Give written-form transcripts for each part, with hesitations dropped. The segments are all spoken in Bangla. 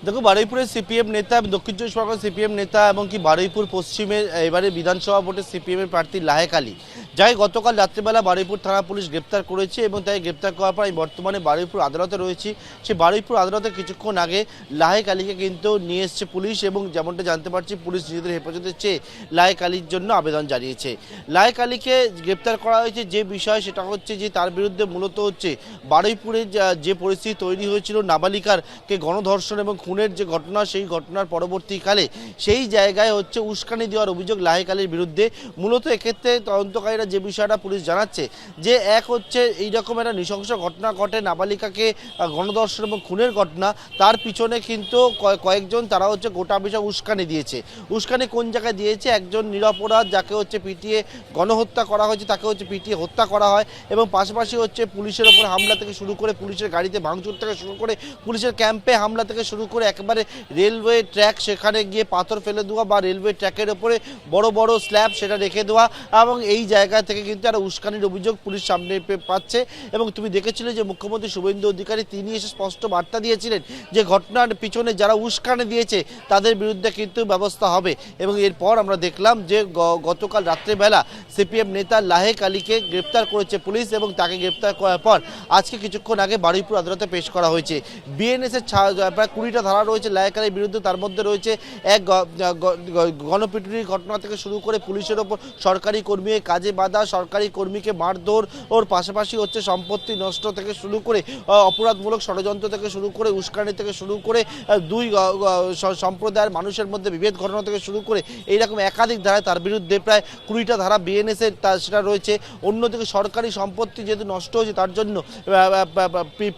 দেখো বারুইপুরের সিপিএম নেতা দক্ষিণ চব্বিশ পরগনা সিপিএম নেতা এবং কি বারুইপুর পশ্চিমের এবারে বিধানসভা ভোটে সিপিএম এর প্রার্থী লাহেক আলী, যাই গতকাল রাত্রিবেলা বারুইপুর থানা পুলিশ গ্রেপ্তার করেছে এবং তাই গ্রেপ্তার করার পর আমি বর্তমানে বারুইপুর আদালতে রয়েছি। সেই বারুইপুর আদালতে কিছুক্ষণ আগে লাহেক আলীকে কিন্তু নিয়ে এসছে পুলিশ এবং যেমনটা জানতে পারছি পুলিশ নিজেদের হেফাজতে চেয়ে লাহেক আলীর জন্য আবেদন জানিয়েছে। লাহেক আলীকে গ্রেপ্তার করা হয়েছে যে বিষয় সেটা হচ্ছে যে তার বিরুদ্ধে মূলত হচ্ছে বারুইপুরে যে পরিস্থিতি তৈরি হয়েছিল নাবালিকারকে গণধর্ষণ এবং খুনের যে ঘটনা, সেই ঘটনার পরবর্তীকালে সেই জায়গায় হচ্ছে উস্কানি দেওয়ার অভিযোগ লাহেক আলীর বিরুদ্ধে। মূলত এক্ষেত্রে তদন্তকারীরা যে বিষয়টা পুলিশ জানাচ্ছে যে এক হচ্ছে এইরকম একটা নৃশংস ঘটনা ঘটে, নাবালিকাকে গণধর্ষণ এবং খুনের ঘটনা, তার পিছনে কিন্তু কয়েকজন তারা হচ্ছে গোটা বিষয় উস্কানি দিয়েছে। উস্কানি কোন জায়গায় দিয়েছে? একজন নিরপরাধ যাকে হচ্ছে পিটিয়ে গণহত্যা করা হয়েছে তাকে হচ্ছে পিটিয়ে হত্যা করা হয় এবং পাশাপাশি হচ্ছে পুলিশের ওপর হামলা থেকে শুরু করে পুলিশের গাড়িতে ভাঙচুর থেকে শুরু করে পুলিশের ক্যাম্পে হামলা থেকে শুরু করে একেবারে রেলওয়ে ট্র্যাক সেখানে গিয়ে পাথর ফেলে দেওয়া বা রেলওয়ে ট্র্যাকের ওপরে বড় বড় স্ল্যাব সেটা রেখে দেওয়া এবং এই জায়গা থেকে কিন্তু একটা উস্কানির অভিযোগ পুলিশ সামনে পাচ্ছে। এবং তুমি দেখেছিলে যে মুখ্যমন্ত্রী শুভেন্দু অধিকারী তিনি এসে স্পষ্ট বার্তা দিয়েছিলেন যে ঘটনার পিছনে যারা উস্কানি দিয়েছে তাদের বিরুদ্ধে কিন্তু ব্যবস্থা হবে। এবং এরপর আমরা দেখলাম যে গতকাল রাত্রেবেলা সিপিএম নেতা লাহেক আলীকে গ্রেপ্তার করেছে পুলিশ এবং তাকে গ্রেপ্তার করার পর আজকে কিছুক্ষণ আগে বারুইপুর আদালতে পেশ করা হয়েছে। বিএনএসের প্রায় 20টা ধারা রয়েছে লাহেক আলীর বিরুদ্ধে, তার মধ্যে রয়েছে এক গণপিটুনির ঘটনা থেকে শুরু করে পুলিশের ওপর সরকারি কর্মীকে কাজে বাধা, সরকারি কর্মীকে মারধর, ওর পাশাপাশি হচ্ছে সম্পত্তি নষ্ট থেকে শুরু করে অপরাধমূলক ষড়যন্ত্র থেকে শুরু করে উস্কানি থেকে শুরু করে দুই সম্প্রদায়ের মানুষের মধ্যে বিভেদ ঘটনা থেকে শুরু করে এইরকম একাধিক ধারায় তার বিরুদ্ধে প্রায় 20টা ধারা বিএনএসের সেটা রয়েছে। অন্যদিকে সরকারি সম্পত্তি যেহেতু নষ্ট হয়েছে তার জন্য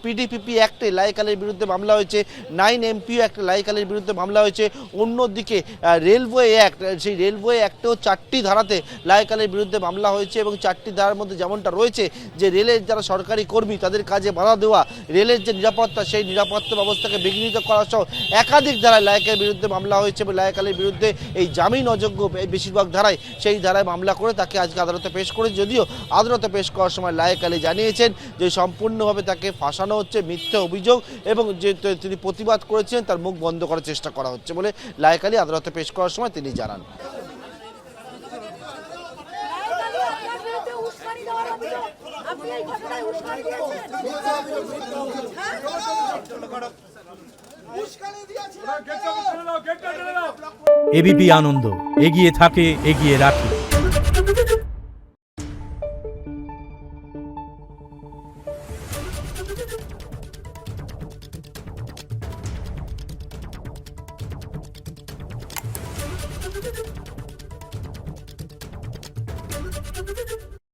পিডিপিপি অ্যাক্টে লাহেক আলীর বিরুদ্ধে মামলা হয়েছে, 9 অ্যাক্টে লাহেক আলীর বিরুদ্ধে মামলা হয়েছে। অন্যদিকে রেলওয়ে অ্যাক্ট, সেই রেলওয়ে অ্যাক্টেও 4টি ধারাতে লাহেক আলীর বিরুদ্ধে মামলা হয়েছে এবং 4টি ধারার মধ্যে যেমনটা রয়েছে যে রেলের যারা সরকারি কর্মী তাদের কাজে বাধা দেওয়া, রেলের যে নিরাপত্তা সেই নিরাপত্তা ব্যবস্থাকে বিঘ্নিত করা সহ একাধিক ধারায় লাহেকের বিরুদ্ধে মামলা হয়েছে এবং লাহেক আলীর বিরুদ্ধে এই জামিন অযোগ্য বেশিরভাগ ধারায় সেই ধারায় মামলা করে তাকে আজকে আদালতে পেশ করে, যদিও আদালতে পেশ করার সময় লাহেক আলী জানিয়েছেন যে সম্পূর্ণভাবে তাকে ফাঁসানো হচ্ছে, মিথ্যে অভিযোগ এবং যে তিনি প্রতিবাদ করেছেন তার মুখ বন্ধ করার চেষ্টা করা হচ্ছে বলে লাহেক আলী আদালতে পেশ করার সময় তিনি জানান। এবিপি আনন্দ এগিয়ে থাকে, এগিয়ে রাখে।